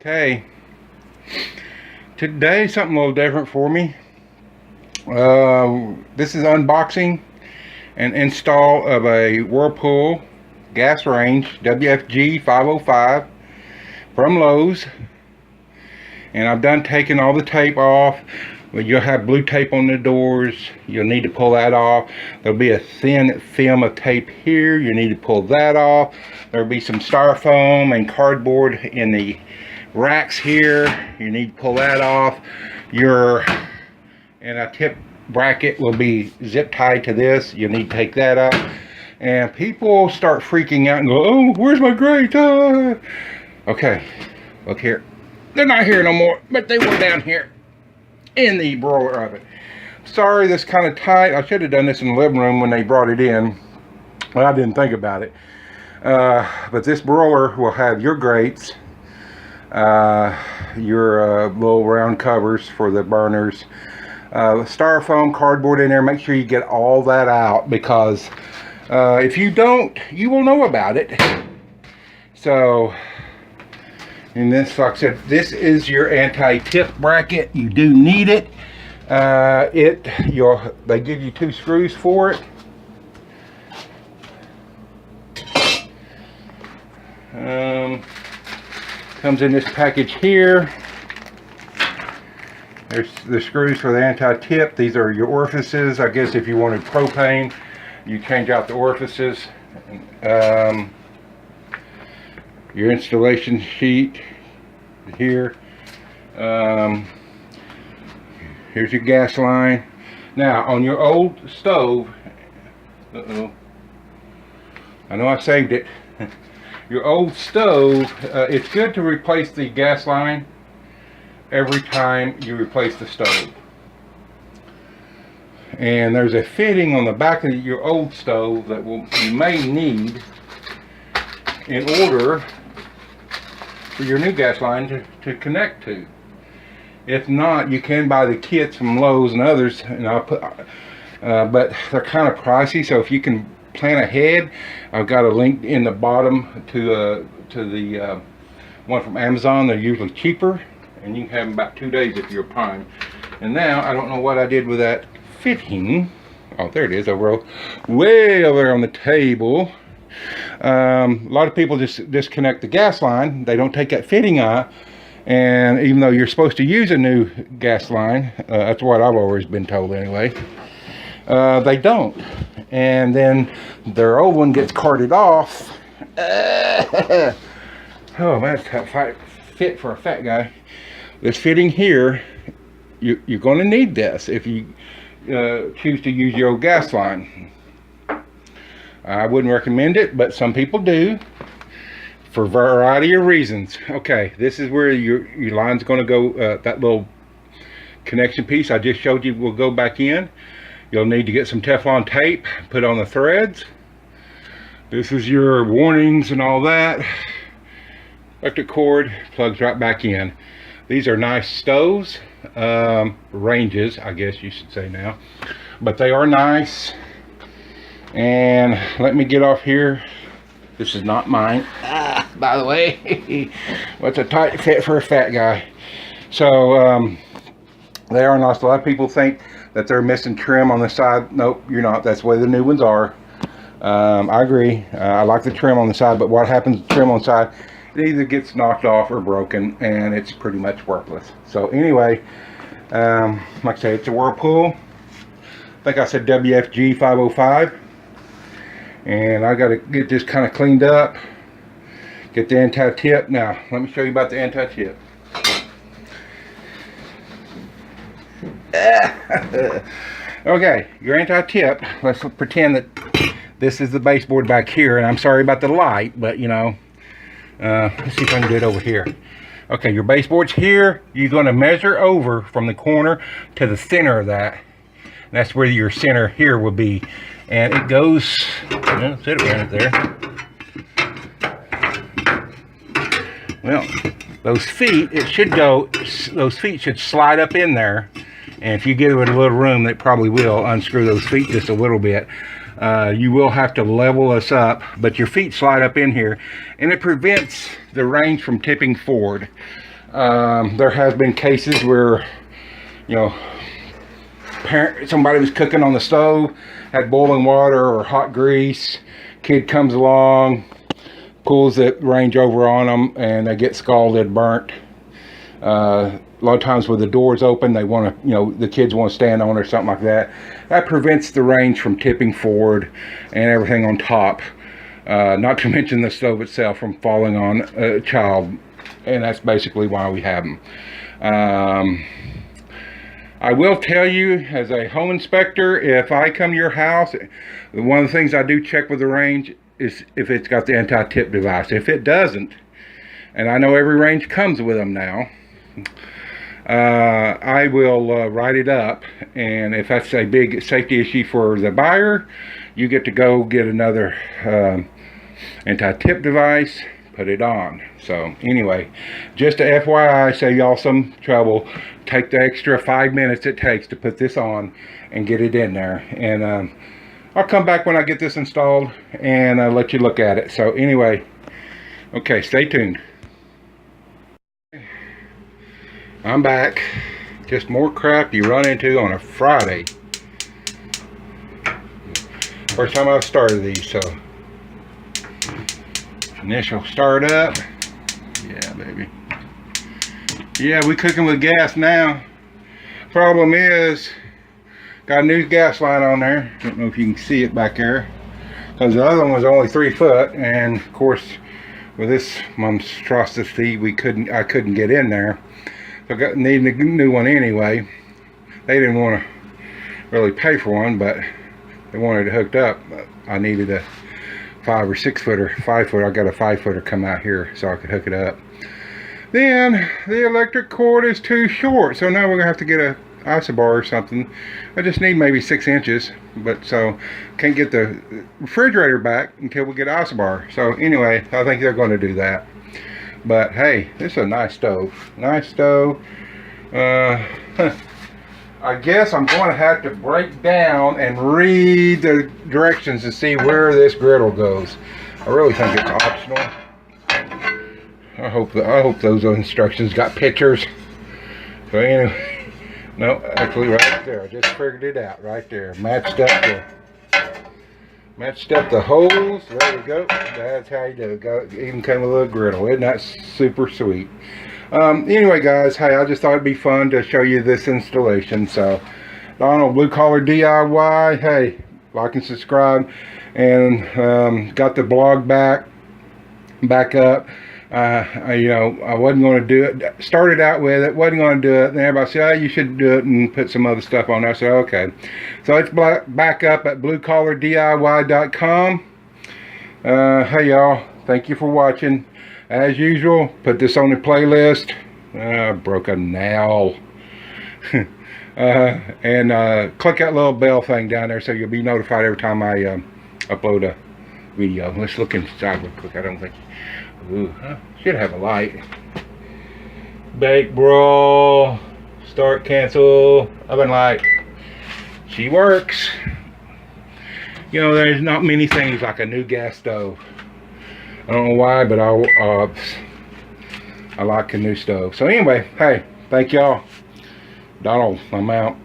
Okay, today something a little different for me. This is unboxing and install of a Whirlpool gas range WFG505 from Lowe's, and I've done taking all the tape off. But you'll have blue tape on the doors. You'll need to pull that off. There'll be a thin film of tape here. You need to pull that off. There'll be some styrofoam and cardboard in the racks here. You need to pull that off. And a tip bracket will be zip tied to this. You need to take that up. And people start freaking out and go, "Oh, where's my grate?" Okay, look here. They're not here no more, but they were down here in the broiler oven. Sorry, this kind of tight. I should have done this in the living room when they brought it in. Well, I didn't think about it. But this broiler will have your grates, your little round covers for the burners, styrofoam, cardboard in there. Make sure you get all that out, because if you don't, you will know about it. So, and this, like I said, this is your anti-tip bracket. You do need it. They give you 2 screws for it. Comes in this package here. There's the screws for the anti-tip. These are your orifices. I guess if you wanted propane, you change out the orifices. Your installation sheet here. Here's your gas line. Now on your old stove, I know I saved it. Your old stove, it's good to replace the gas line every time you replace the stove. And there's a fitting on the back of your old stove that you may need in order for your new gas line to connect to. If not, you can buy the kits from Lowe's and others, and but they're kind of pricey. So if you can plan ahead, I've got a link in the bottom to the one from Amazon. They're usually cheaper, and you can have them about 2 days if you're Prime. And now I don't know what I did with that fitting. Oh, there it is, way over there on the table. A lot of people just disconnect the gas line. They don't take that fitting out, and even though you're supposed to use a new gas line, that's what I've always been told anyway, they don't, and then their old one gets carted off. Oh man, that's a fit for a fat guy. This fitting here, you're going to need this if you choose to use your old gas line. I wouldn't recommend it, but some people do for a variety of reasons. Okay, this is where your line's going to go. That little connection piece I just showed you will go back in. You'll need to get some Teflon tape, put on the threads. This is your warnings and all that. Electric cord plugs right back in. These are nice stoves, ranges, I guess you should say now, but they are nice. And let me get off here. This is not mine, by the way. What's a tight fit for a fat guy? So they are nice. A lot of people think that they're missing trim on the side. Nope, you're not. That's the way the new ones are. I agree. I like the trim on the side, but what happens to trim on the side? It either gets knocked off or broken, and it's pretty much worthless. So anyway, like I said, it's a Whirlpool. I think I said WFG505. And I got to get this kind of cleaned up, get the anti-tip. Now let me show you about the anti-tip. Okay, your anti-tip, let's pretend that this is the baseboard back here, and I'm sorry about the light, but you know, let's see if I can do it over here. Okay, your baseboard's here. You're going to measure over from the corner to the center of that. And that's where your center here will be. And it goes, sit around it there. Well, those feet, those feet should slide up in there. And if you give it a little room, they probably will unscrew those feet just a little bit. you will have to level this up, but your feet slide up in here and it prevents the range from tipping forward. There has been cases where, you know, somebody was cooking on the stove, had boiling water or hot grease, kid comes along, pulls the range over on them, and they get scalded, burnt. A lot of times with the doors open, they want to, you know, the kids want to stand on it or something like that. That prevents the range from tipping forward and everything on top. Not to mention the stove itself from falling on a child, and that's basically why we have them. I will tell you, as a home inspector, if I come to your house, one of the things I do check with the range is if it's got the anti-tip device. If it doesn't, and I know every range comes with them now, I will write it up, and if that's a big safety issue for the buyer, you get to go get another anti-tip device, put it on. So anyway, just a FYI, save y'all some trouble. Take the extra 5 minutes it takes to put this on and get it in there, and I'll come back when I get this installed and let you look at it. So anyway, okay, stay tuned. I'm back. Just more crap you run into on a Friday. First time I've started these, so initial start up. Yeah, baby. Yeah, we cooking with gas now. Problem is, got a new gas line on there. Don't know if you can see it back there, because the other one was only 3 foot, and of course, with this monstrosity, I couldn't get in there. So I needed a new one anyway. They didn't want to really pay for one, but they wanted it hooked up. But I needed a 5 or 6 footer, 5 foot. I got a 5 footer come out here so I could hook it up. Then the electric cord is too short, so now we're gonna have to get a isobar or something. I just need maybe 6 inches, but so can't get the refrigerator back until we get an isobar. So anyway, I think they're going to do that. But hey, this is a nice stove. Nice stove. I guess I'm going to have to break down and read the directions to see where this griddle goes. I really think it's optional. I hope those instructions got pictures. So anyway, no, actually right there. I just figured it out right there. Matched up the holes. There we go. That's how you do it. Even came with a little griddle. Isn't that super sweet? Anyway, guys, hey, I just thought it'd be fun to show you this installation. So, Donald, Blue Collar DIY. Hey, like and subscribe, and got the blog back up. You know, I wasn't going to do it. Started out with it, wasn't going to do it. Then everybody said, "Oh, you should do it and put some other stuff on there." I said, "Okay." So it's back up at bluecollardiy.com. Hey y'all, thank you for watching. As usual, put this on the playlist. Broke a nail. And click that little bell thing down there so you'll be notified every time I upload a video. Let's look inside real quick. I don't think. Ooh, should have a light. Bake, broil, start, cancel, oven light. She works. You know, there's not many things like a new gas stove. I don't know why, but I like a new stove. So anyway, hey, thank y'all. Donald, I'm out.